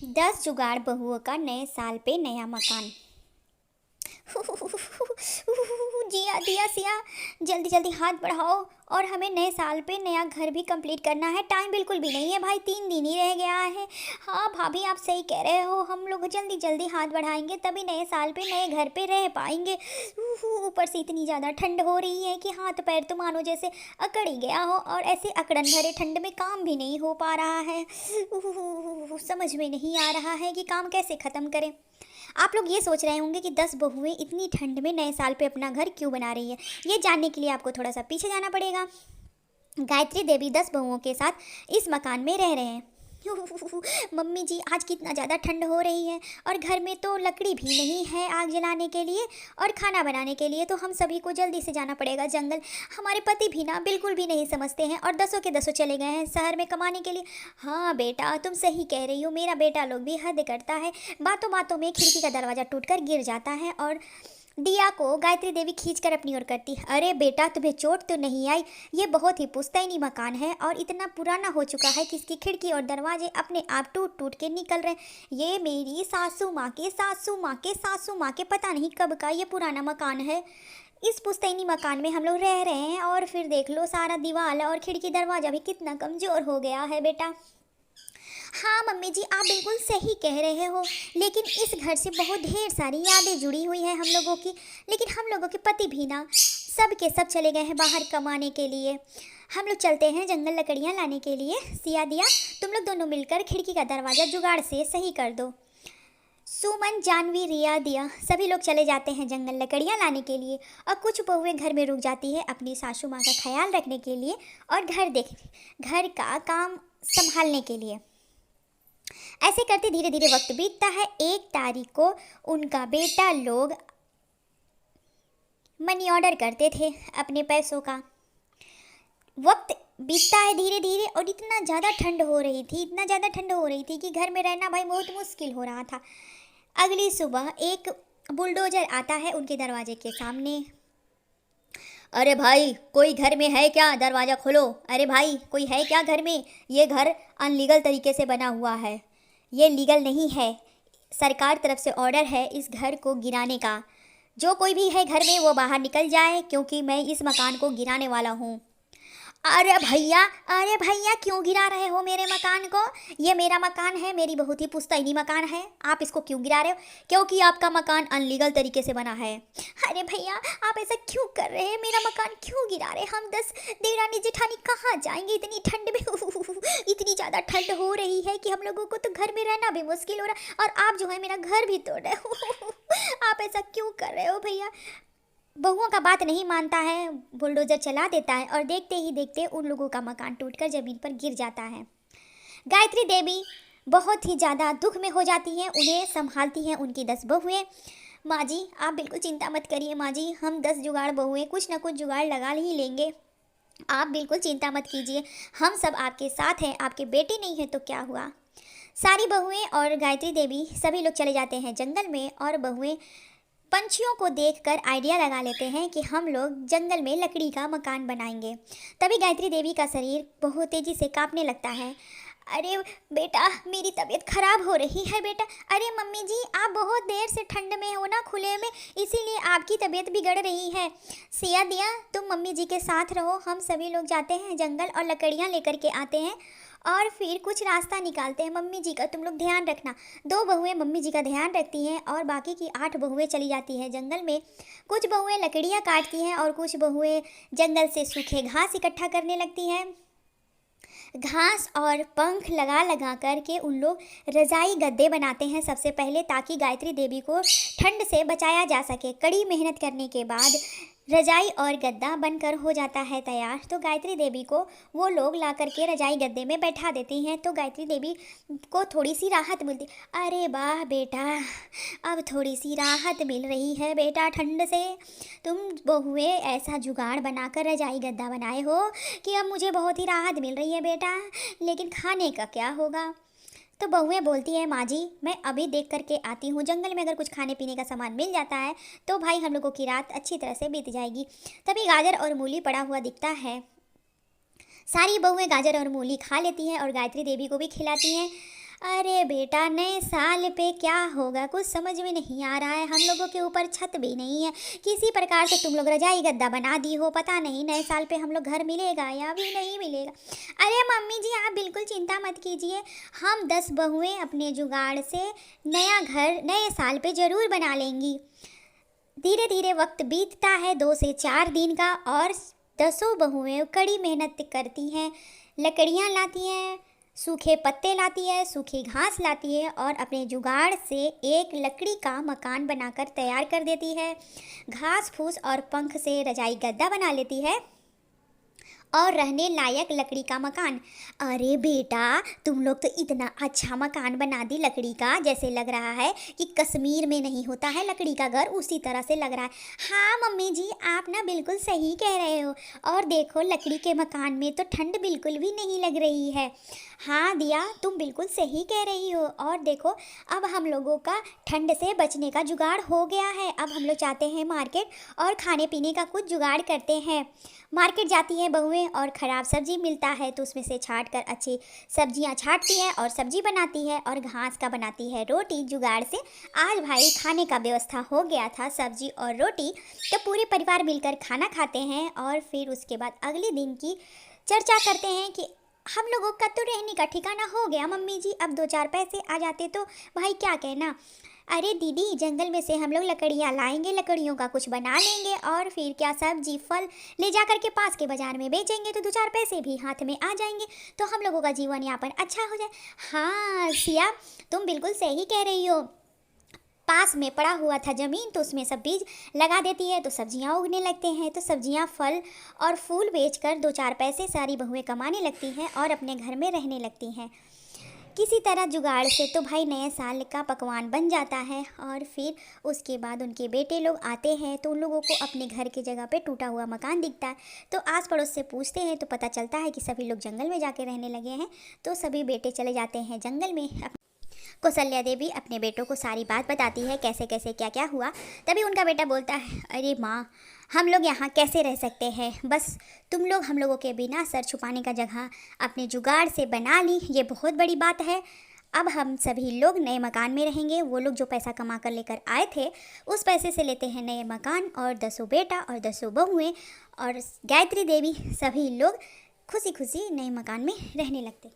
10 जुगाड़ बहुओं का नए साल पे नया मकान। जिया दिया सिया, जल्दी जल्दी हाथ बढ़ाओ और हमें नए साल पे नया घर भी कंप्लीट करना है। टाइम बिल्कुल भी नहीं है भाई, 3 दिन ही रह गया है। हाँ भाभी आप सही कह रहे हो, हम लोग जल्दी जल्दी हाथ बढ़ाएंगे तभी नए साल पे नए घर पे रह पाएंगे। ऊपर से इतनी ज़्यादा ठंड हो रही है कि हाथ पैर तो मानो जैसे अकड़ ही गया हो, और ऐसे अकड़न भरे ठंड में काम भी नहीं हो पा रहा है। समझ में नहीं आ रहा है कि काम कैसे ख़त्म करें। आप लोग ये सोच रहे होंगे कि 10 बहुएं इतनी ठंड में नए साल पे अपना घर क्यों बना रही है। ये जानने के लिए आपको थोड़ा सा पीछे जाना पड़ेगा। गायत्री देवी 10 बहुओं के साथ इस मकान में रह रहे हैं। मम्मी जी आज कितना ज़्यादा ठंड हो रही है, और घर में तो लकड़ी भी नहीं है आग जलाने के लिए और खाना बनाने के लिए, तो हम सभी को जल्दी से जाना पड़ेगा जंगल। हमारे पति भी ना बिल्कुल भी नहीं समझते हैं, और 10 के 10 चले गए हैं शहर में कमाने के लिए। हाँ बेटा तुम सही कह रही हो, मेरा बेटा लोग भी हद करता है। बातों बातों में खिड़की का दरवाज़ा टूटकर गिर जाता है और दिया को गायत्री देवी खींचकर अपनी ओर करती। अरे बेटा तुम्हें चोट तो नहीं आई? ये बहुत ही पुश्तैनी मकान है और इतना पुराना हो चुका है कि इसकी खिड़की और दरवाजे अपने आप टूट टूट के निकल रहे। ये मेरी सासू माँ के सासू माँ के सासू माँ के पता नहीं कब का ये पुराना मकान है। इस पुश्तैनी मकान में हम लोग रह रहे हैं, और फिर देख लो सारा दीवार और खिड़की दरवाज़ा भी कितना कमज़ोर हो गया है बेटा। हाँ मम्मी जी आप बिल्कुल सही कह रहे हो, लेकिन इस घर से बहुत ढेर सारी यादें जुड़ी हुई हैं हम लोगों की। लेकिन हम लोगों के पति भी ना सब के सब चले गए हैं बाहर कमाने के लिए। हम लोग चलते हैं जंगल लकड़ियाँ लाने के लिए। सिया दिया तुम लोग दोनों मिलकर खिड़की का दरवाज़ा जुगाड़ से सही कर दो। सुमन जानवी रिया दिया सभी लोग चले जाते हैं जंगल लकड़ियाँ लाने के लिए, और कुछ बहुएं घर में रुक जाती है अपनी सासू माँ का ख्याल रखने के लिए और घर का काम संभालने के लिए। ऐसे करते धीरे धीरे वक्त बीतता है। 1 तारीख को उनका बेटा लोग मनी ऑर्डर करते थे अपने पैसों का। वक्त बीतता है धीरे धीरे, और इतना ज़्यादा ठंड हो रही थी, इतना ज़्यादा ठंड हो रही थी कि घर में रहना भाई बहुत मुश्किल हो रहा था। अगली सुबह एक बुलडोजर आता है उनके दरवाजे के सामने। अरे भाई कोई घर में है क्या? दरवाज़ा खोलो। अरे भाई कोई है क्या घर में? ये घर अनलीगल तरीके से बना हुआ है, ये लीगल नहीं है। सरकार तरफ से ऑर्डर है इस घर को गिराने का। जो कोई भी है घर में वो बाहर निकल जाए, क्योंकि मैं इस मकान को गिराने वाला हूँ। अरे भैया क्यों गिरा रहे हो मेरे मकान को? ये मेरा मकान है, मेरी बहुत ही पुश्तैनी मकान है, आप इसको क्यों गिरा रहे हो? क्योंकि आपका मकान अनलीगल तरीके से बना है। अरे भैया आप ऐसा क्यों कर रहे हैं? मेरा मकान क्यों गिरा रहे? हम 10 देवरानी जेठानी कहाँ जाएंगे इतनी ठंड में? इतनी ज़्यादा ठंड हो रही है कि हम लोगों को तो घर में रहना भी मुश्किल हो रहा है, और आप जो है मेरा घर भी तोड़ रहे हो। आप ऐसा क्यों कर रहे हो भैया? बहुओं का बात नहीं मानता है, बुलडोजर चला देता है, और देखते ही देखते उन लोगों का मकान टूटकर ज़मीन पर गिर जाता है। गायत्री देवी बहुत ही ज़्यादा दुख में हो जाती हैं, उन्हें संभालती हैं उनकी 10 बहुएं। माँ जी आप बिल्कुल चिंता मत करिए माँ जी, हम 10 जुगाड़ बहुएं कुछ ना कुछ जुगाड़ लगा ही लेंगे, आप बिल्कुल चिंता मत कीजिए, हम सब आपके साथ हैं। आपके बेटे नहीं है तो क्या हुआ? सारी बहुएं और गायत्री देवी सभी लोग चले जाते हैं जंगल में, और बहुएं पंछियों को देखकर आइडिया लगा लेते हैं कि हम लोग जंगल में लकड़ी का मकान बनाएंगे। तभी गायत्री देवी का शरीर बहुत तेज़ी से कांपने लगता है। अरे बेटा मेरी तबीयत खराब हो रही है बेटा। अरे मम्मी जी आप बहुत देर से ठंड में हो ना खुले में, इसीलिए आपकी तबीयत बिगड़ रही है। सिया दिया तुम मम्मी जी के साथ रहो, हम सभी लोग जाते हैं जंगल और लकड़ियाँ लेकर के आते हैं, और फिर कुछ रास्ता निकालते हैं। मम्मी जी का तुम लोग ध्यान रखना। 2 बहुएं मम्मी जी का ध्यान रखती हैं, और बाकी की 8 बहुएं चली जाती हैं जंगल में। कुछ बहुएं लकड़ियाँ काटती हैं, और कुछ बहुएं जंगल से सूखे घास इकट्ठा करने लगती हैं। घास और पंख लगा लगा करके उन लोग रजाई गद्दे बनाते हैं सबसे पहले, ताकि गायत्री देवी को ठंड से बचाया जा सके। कड़ी मेहनत करने के बाद रजाई और गद्दा बनकर हो जाता है तैयार। तो गायत्री देवी को वो लोग ला करके रजाई गद्दे में बैठा देती हैं, तो गायत्री देवी को थोड़ी सी राहत मिलती। अरे वाह बेटा अब थोड़ी सी राहत मिल रही है बेटा ठंड से। तुम बहुए ऐसा जुगाड़ बनाकर रजाई गद्दा बनाए हो कि अब मुझे बहुत ही राहत मिल रही है बेटा, लेकिन खाने का क्या होगा? तो बहुएं बोलती है माँ जी मैं अभी देख करके आती हूँ, जंगल में अगर कुछ खाने पीने का सामान मिल जाता है तो भाई हम लोगों की रात अच्छी तरह से बीत जाएगी। तभी गाजर और मूली पड़ा हुआ दिखता है। सारी बहुएं गाजर और मूली खा लेती हैं और गायत्री देवी को भी खिलाती हैं। अरे बेटा, नए साल पे क्या होगा कुछ समझ में नहीं आ रहा है। हम लोगों के ऊपर छत भी नहीं है, किसी प्रकार से तुम लोग रजाई गद्दा बना दी हो। पता नहीं नए साल पे हम लोग घर मिलेगा या भी नहीं मिलेगा। अरे मम्मी जी, आप बिल्कुल चिंता मत कीजिए, हम 10 बहुएं अपने जुगाड़ से नया घर नए साल पे ज़रूर बना लेंगी। धीरे धीरे वक्त बीतता है 2 से 4 दिन का, और 10 बहुएं कड़ी मेहनत करती हैं, लकड़ियाँ लाती हैं, सूखे पत्ते लाती है, सूखी घास लाती है, और अपने जुगाड़ से एक लकड़ी का मकान बनाकर तैयार कर देती है। घास फूस और पंख से रजाई गद्दा बना लेती है और रहने लायक लकड़ी का मकान। अरे बेटा, तुम लोग तो इतना अच्छा मकान बना दी लकड़ी का, जैसे लग रहा है कि कश्मीर में नहीं होता है लकड़ी का घर, उसी तरह से लग रहा है। हाँ मम्मी जी, आप ना बिल्कुल सही कह रहे हो। और देखो, लकड़ी के मकान में तो ठंड बिल्कुल भी नहीं लग रही है। हाँ दिया, तुम बिल्कुल सही कह रही हो। और देखो, अब हम लोगों का ठंड से बचने का जुगाड़ हो गया है। अब हम लोग चाहते हैं मार्केट और खाने पीने का कुछ जुगाड़ करते हैं। मार्केट जाती हैं बहुएं और ख़राब सब्जी मिलता है तो उसमें से छांट कर अच्छी सब्जियां छांटती है और सब्जी बनाती है, और घास का बनाती है रोटी जुगाड़ से। आज भाई खाने का व्यवस्था हो गया था, सब्जी और रोटी, तो पूरे परिवार मिलकर खाना खाते हैं। और फिर उसके बाद अगले दिन की चर्चा करते हैं कि हम लोगों का तो रहने का ठिकाना हो गया मम्मी जी, अब 2-4 पैसे आ जाते तो भाई क्या कहना। अरे दीदी, जंगल में से हम लोग लकड़ियाँ लाएंगे, लकड़ियों का कुछ बना लेंगे, और फिर क्या सब्जी फल ले जा कर के पास के बाज़ार में बेचेंगे तो 2-4 पैसे भी हाथ में आ जाएंगे, तो हम लोगों का जीवन यापन अच्छा हो जाए। हाँ सिया, तुम बिल्कुल सही कह रही हो। पास में पड़ा हुआ था ज़मीन, तो उसमें सब बीज लगा देती है तो सब्जियां उगने लगते हैं, तो सब्जियां फल और फूल बेचकर 2-4 पैसे सारी बहुएं कमाने लगती हैं और अपने घर में रहने लगती हैं। किसी तरह जुगाड़ से तो भाई नए साल का पकवान बन जाता है। और फिर उसके बाद उनके बेटे लोग आते हैं तो उन लोगों को अपने घर की जगह पे टूटा हुआ मकान दिखता है, तो आस पड़ोस से पूछते हैं तो पता चलता है कि सभी लोग जंगल में जाके रहने लगे हैं। तो सभी बेटे चले जाते हैं जंगल में। कौशल्या देवी अपने बेटों को सारी बात बताती है, कैसे कैसे क्या क्या हुआ। तभी उनका बेटा बोलता है, अरे माँ, हम लोग यहाँ कैसे रह सकते हैं, बस तुम लोग हम लोगों के बिना सर छुपाने का जगह अपने जुगाड़ से बना ली, ये बहुत बड़ी बात है। अब हम सभी लोग नए मकान में रहेंगे। वो लोग जो पैसा कमा कर लेकर आए थे, उस पैसे से लेते हैं नए मकान, और 10 बेटा और 10 बहुएं और गायत्री देवी, सभी लोग खुशी खुशी नए मकान में रहने लगते।